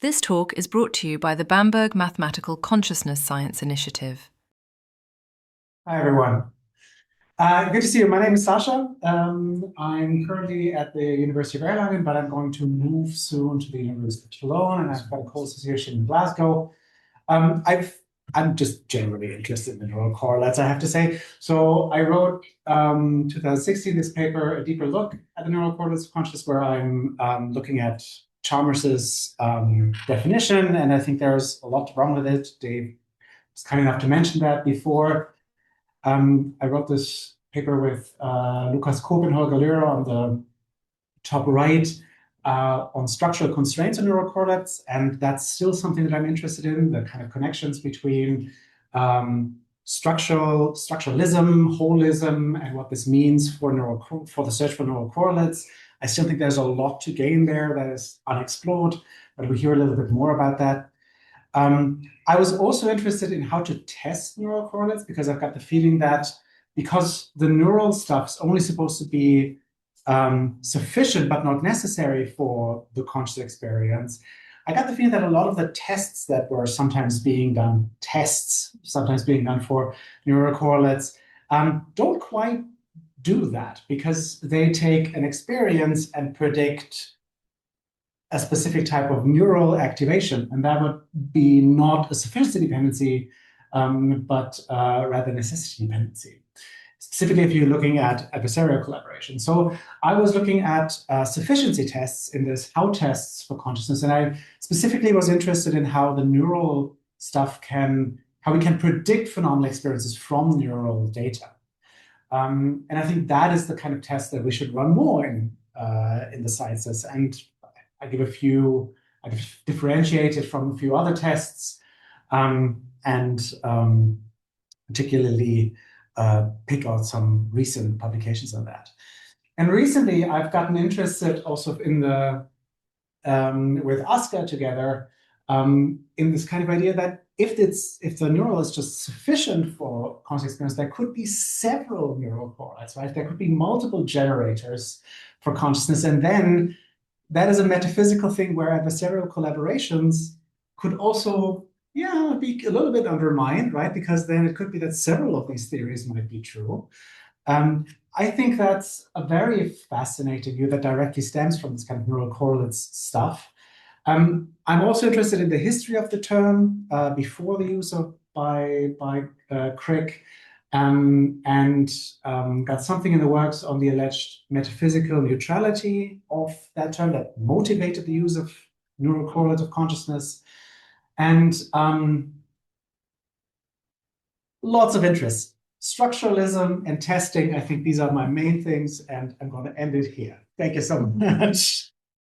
This talk is brought to you by the Bamberg Mathematical Consciousness Science Initiative. Hi, everyone. Good to see you. My name is Sascha. I'm currently at the University of Erlangen, but I'm going to move soon to the University of Cologne, and I've got a co-association in Glasgow. I'm just generally interested in neural correlates, I have to say. So I wrote 2016 this paper, A Deeper Look at the Neural Correlates of Consciousness, where I'm looking at Chalmers's definition, and I think there's a lot wrong with it. Dave was kind enough to mention that before. I wrote this paper with Lukas Koop and Holger Lehrer on the top right on structural constraints on neural correlates, and that's still something that I'm interested in, the kind of connections between structuralism, holism, and what this means for the search for neural correlates. I still think there's a lot to gain there that is unexplored, but we'll hear a little bit more about that. I was also interested in how to test neural correlates, because I've got the feeling that because the neural stuff's only supposed to be sufficient but not necessary for the conscious experience, I got the feeling that a lot of the tests that were sometimes being done for neural correlates, don't quite do that, because they take an experience and predict a specific type of neural activation, and that would be not a sufficiency dependency, but rather necessity dependency. Specifically, if you're looking at adversarial collaboration. So I was looking at sufficiency tests in this how tests for consciousness, and I specifically was interested in how the neural stuff how we can predict phenomenal experiences from neural data. And I think that is the kind of test that we should run more in the sciences. And I differentiate it from a few other tests, and particularly pick out some recent publications on that. And recently, I've gotten interested also in with Sascha together in this kind of idea that if the neural is just sufficient for conscious experience, there could be several neural correlates, right? There could be multiple generators for consciousness, and then that is a metaphysical thing where adversarial collaborations could also, be a little bit undermined, right? Because then it could be that several of these theories might be true. I think that's a very fascinating view that directly stems from this kind of neural correlates stuff. I'm also interested in the history of the term before the use by Crick. And got something in the works on the alleged metaphysical neutrality of that term that motivated the use of neural correlates of consciousness. And lots of interest. Structuralism and testing, I think these are my main things, and I'm going to end it here. Thank you so much.